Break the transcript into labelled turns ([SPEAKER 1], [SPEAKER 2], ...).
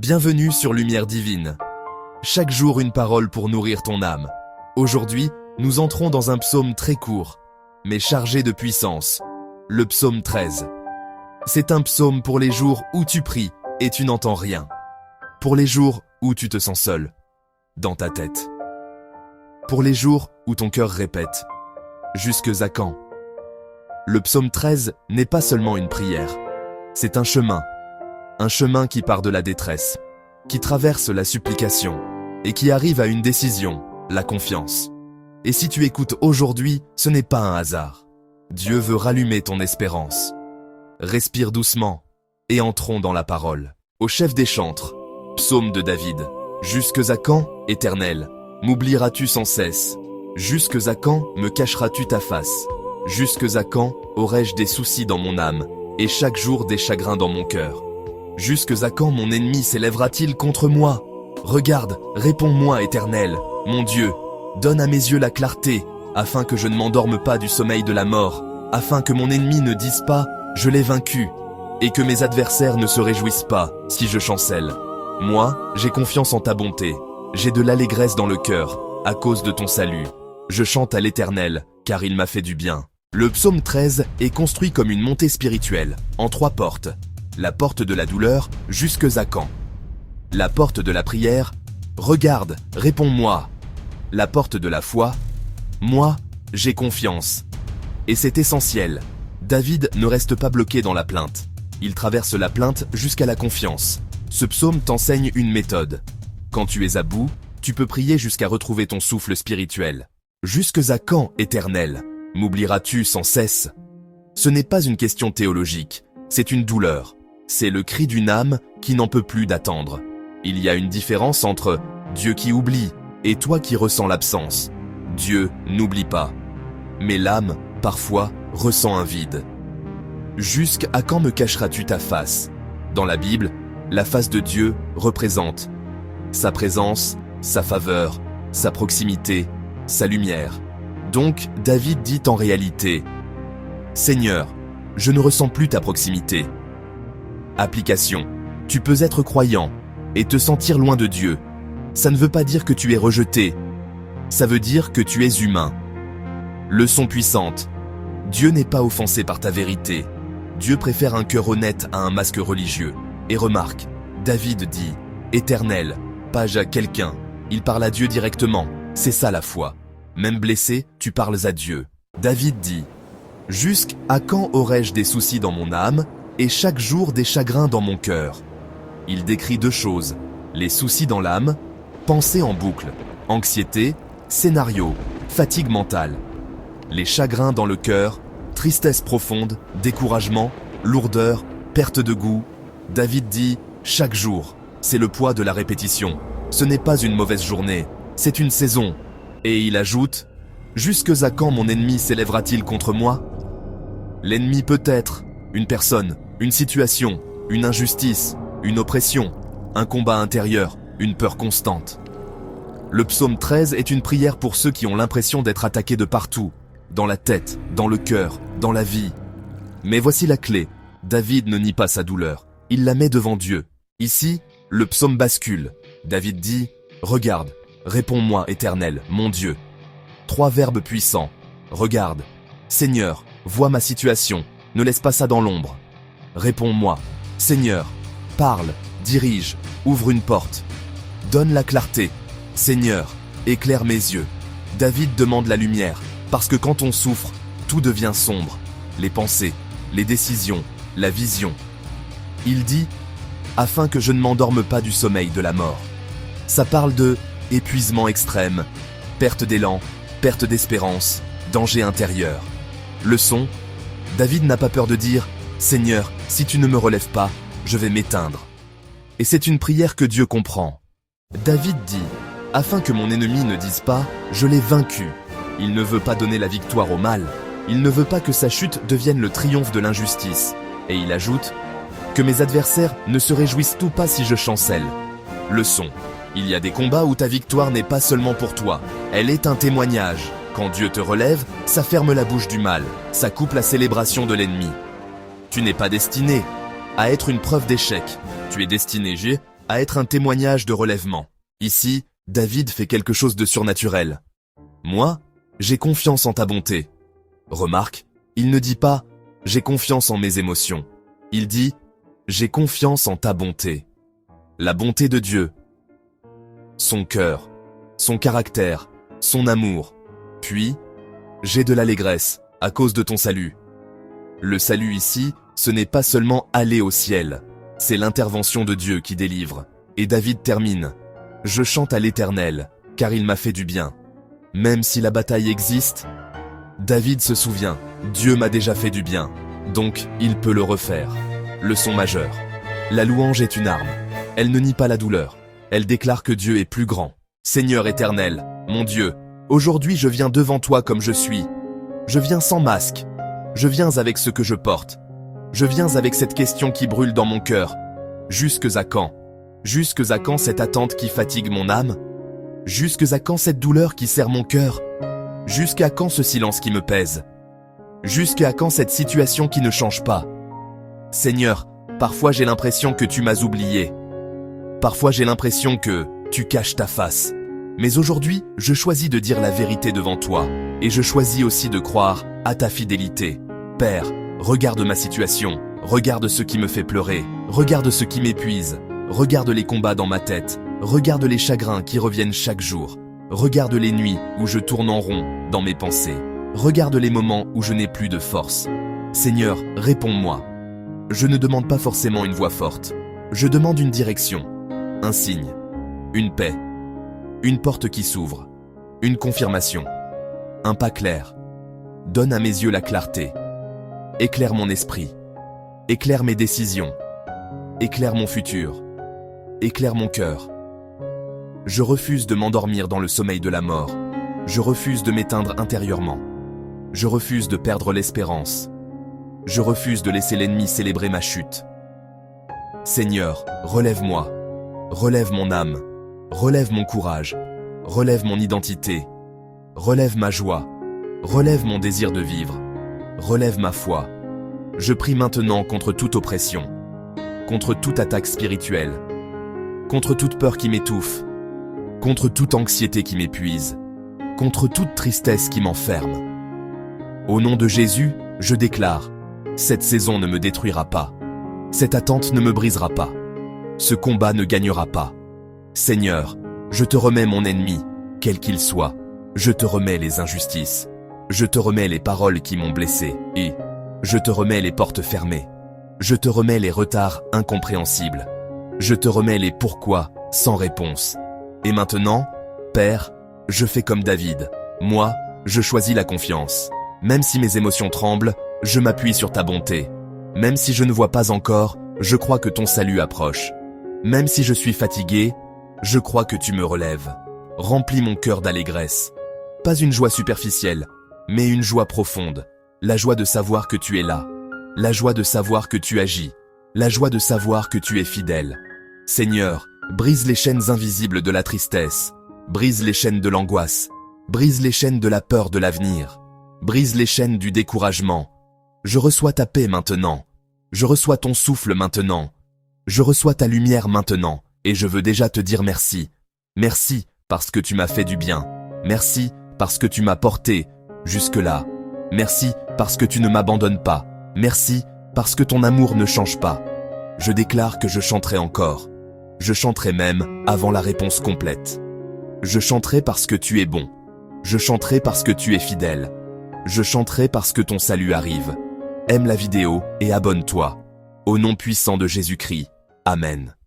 [SPEAKER 1] Bienvenue sur Lumière Divine. Chaque jour une parole pour nourrir ton âme. Aujourd'hui, nous entrons dans un psaume très court, mais chargé de puissance. Le psaume 13. C'est un psaume pour les jours où tu pries et tu n'entends rien. Pour les jours où tu te sens seul, dans ta tête. Pour les jours où ton cœur répète « Jusque à quand ?» Le psaume 13 n'est pas seulement une prière, c'est un chemin qui part de la détresse, qui traverse la supplication et qui arrive à une décision, la confiance. Et si tu écoutes aujourd'hui, ce n'est pas un hasard. Dieu veut rallumer ton espérance. Respire doucement et entrons dans la parole. Au chef des chantres, psaume de David. Jusque à quand, Éternel, m'oublieras-tu sans cesse? Jusque à quand me cacheras-tu ta face? Jusque à quand aurai-je des soucis dans mon âme et chaque jour des chagrins dans mon cœur? Jusque à quand mon ennemi s'élèvera-t-il contre moi? Regarde, réponds-moi, Éternel, mon Dieu. Donne à mes yeux la clarté, afin que je ne m'endorme pas du sommeil de la mort, afin que mon ennemi ne dise pas « je l'ai vaincu » et que mes adversaires ne se réjouissent pas si je chancelle. Moi, j'ai confiance en ta bonté, j'ai de l'allégresse dans le cœur, à cause de ton salut. Je chante à l'Éternel, car il m'a fait du bien. Le psaume 13 est construit comme une montée spirituelle, en 3 portes. La porte de la douleur, jusque à quand? La porte de la prière, regarde, réponds-moi. La porte de la foi, moi, j'ai confiance. Et c'est essentiel. David ne reste pas bloqué dans la plainte. Il traverse la plainte jusqu'à la confiance. Ce psaume t'enseigne une méthode. Quand tu es à bout, tu peux prier jusqu'à retrouver ton souffle spirituel. Jusque à quand, Éternel, m'oublieras-tu sans cesse? Ce n'est pas une question théologique, c'est une douleur. C'est le cri d'une âme qui n'en peut plus d'attendre. Il y a une différence entre Dieu qui oublie et toi qui ressens l'absence. Dieu n'oublie pas. Mais l'âme, parfois, ressent un vide. Jusqu'à quand me cacheras-tu ta face? Dans la Bible, la face de Dieu représente sa présence, sa faveur, sa proximité, sa lumière. Donc, David dit en réalité « Seigneur, je ne ressens plus ta proximité. » Application. Tu peux être croyant et te sentir loin de Dieu. Ça ne veut pas dire que tu es rejeté. Ça veut dire que tu es humain. Leçon puissante. Dieu n'est pas offensé par ta vérité. Dieu préfère un cœur honnête à un masque religieux. Et remarque, David dit « Éternel », pas à quelqu'un. Il parle à Dieu directement. C'est ça la foi. Même blessé, tu parles à Dieu. David dit « Jusqu'à quand aurai-je des soucis dans mon âme et chaque jour des chagrins dans mon cœur ?» Il décrit 2 choses, les soucis dans l'âme, pensée en boucle, anxiété, scénario, fatigue mentale. Les chagrins dans le cœur, tristesse profonde, découragement, lourdeur, perte de goût. David dit « Chaque jour », c'est le poids de la répétition. Ce n'est pas une mauvaise journée, c'est une saison. Et il ajoute « Jusque à quand mon ennemi s'élèvera-t-il contre moi ?» L'ennemi peut être une personne, une situation, une injustice, une oppression, un combat intérieur, une peur constante. Le psaume 13 est une prière pour ceux qui ont l'impression d'être attaqués de partout, dans la tête, dans le cœur, dans la vie. Mais voici la clé. David ne nie pas sa douleur, il la met devant Dieu. Ici, le psaume bascule. David dit « Regarde, réponds-moi, Éternel, mon Dieu. » 3 verbes puissants. Regarde. Seigneur, vois ma situation, ne laisse pas ça dans l'ombre. Réponds-moi. Seigneur, parle, dirige, ouvre une porte. Donne la clarté. Seigneur, éclaire mes yeux. David demande la lumière, parce que quand on souffre, tout devient sombre. Les pensées, les décisions, la vision. Il dit « Afin que je ne m'endorme pas du sommeil de la mort ». Ça parle de épuisement extrême, perte d'élan, perte d'espérance, danger intérieur. Leçon, David n'a pas peur de dire « Seigneur, si tu ne me relèves pas, je vais m'éteindre ». Et c'est une prière que Dieu comprend. David dit « Afin que mon ennemi ne dise pas « Je l'ai vaincu ». Il ne veut pas donner la victoire au mal. Il ne veut pas que sa chute devienne le triomphe de l'injustice. Et il ajoute « Que mes adversaires ne se réjouissent tout pas si je chancelle ». Leçon. Il y a des combats où ta victoire n'est pas seulement pour toi. Elle est un témoignage. Quand Dieu te relève, ça ferme la bouche du mal. Ça coupe la célébration de l'ennemi. Tu n'es pas destiné à être une preuve d'échec. Tu es destiné à être un témoignage de relèvement. Ici, David fait quelque chose de surnaturel. Moi, j'ai confiance en ta bonté. Remarque, il ne dit pas « j'ai confiance en mes émotions ». Il dit « j'ai confiance en ta bonté ». La bonté de Dieu. Son cœur, son caractère, son amour. Puis, j'ai de l'allégresse à cause de ton salut. Le salut ici, ce n'est pas seulement aller au ciel, c'est l'intervention de Dieu qui délivre. Et David termine. Je chante à l'Éternel, car il m'a fait du bien. Même si la bataille existe, David se souvient, Dieu m'a déjà fait du bien, donc il peut le refaire. Leçon majeure. La louange est une arme. Elle ne nie pas la douleur. Elle déclare que Dieu est plus grand. Seigneur éternel, mon Dieu, aujourd'hui je viens devant toi comme je suis. Je viens sans masque. Je viens avec ce que je porte. Je viens avec cette question qui brûle dans mon cœur. Jusques à quand? Jusques à quand cette attente qui fatigue mon âme? Jusques à quand cette douleur qui serre mon cœur? Jusqu'à quand ce silence qui me pèse? Jusqu'à quand cette situation qui ne change pas? Seigneur, parfois j'ai l'impression que tu m'as oublié. Parfois j'ai l'impression que tu caches ta face. Mais aujourd'hui, je choisis de dire la vérité devant toi. Et je choisis aussi de croire à ta fidélité. Père, regarde ma situation. Regarde ce qui me fait pleurer. Regarde ce qui m'épuise. Regarde les combats dans ma tête. Regarde les chagrins qui reviennent chaque jour. Regarde les nuits où je tourne en rond dans mes pensées. Regarde les moments où je n'ai plus de force. Seigneur, réponds-moi. Je ne demande pas forcément une voix forte. Je demande une direction, un signe, une paix, une porte qui s'ouvre, une confirmation, un pas clair. Donne à mes yeux la clarté. Éclaire mon esprit. Éclaire mes décisions. Éclaire mon futur. Éclaire mon cœur. Je refuse de m'endormir dans le sommeil de la mort. Je refuse de m'éteindre intérieurement. Je refuse de perdre l'espérance. Je refuse de laisser l'ennemi célébrer ma chute. Seigneur, relève-moi. Relève mon âme. Relève mon courage. Relève mon identité. Relève ma joie. Relève mon désir de vivre. Relève ma foi. Je prie maintenant contre toute oppression. Contre toute attaque spirituelle. Contre toute peur qui m'étouffe. Contre toute anxiété qui m'épuise. Contre toute tristesse qui m'enferme. Au nom de Jésus, je déclare, cette saison ne me détruira pas. Cette attente ne me brisera pas. Ce combat ne gagnera pas. Seigneur, je te remets mon ennemi, quel qu'il soit. Je te remets les injustices. Je te remets les paroles qui m'ont blessé. Et je te remets les portes fermées. Je te remets les retards incompréhensibles. Je te remets les pourquoi sans réponse. Et maintenant, Père, je fais comme David. Moi, je choisis la confiance. Même si mes émotions tremblent, je m'appuie sur ta bonté. Même si je ne vois pas encore, je crois que ton salut approche. Même si je suis fatigué, je crois que tu me relèves. Remplis mon cœur d'allégresse. Pas une joie superficielle, mais une joie profonde. La joie de savoir que tu es là. La joie de savoir que tu agis. La joie de savoir que tu es fidèle. Seigneur, brise les chaînes invisibles de la tristesse. Brise les chaînes de l'angoisse. Brise les chaînes de la peur de l'avenir. Brise les chaînes du découragement. Je reçois ta paix maintenant. Je reçois ton souffle maintenant. Je reçois ta lumière maintenant. Et je veux déjà te dire merci. Merci parce que tu m'as fait du bien. Merci parce que tu m'as porté jusque-là. Merci parce que tu ne m'abandonnes pas. Merci parce que ton amour ne change pas. Je déclare que je chanterai encore. Je chanterai même avant la réponse complète. Je chanterai parce que tu es bon. Je chanterai parce que tu es fidèle. Je chanterai parce que ton salut arrive. Aime la vidéo et abonne-toi. Au nom puissant de Jésus-Christ. Amen.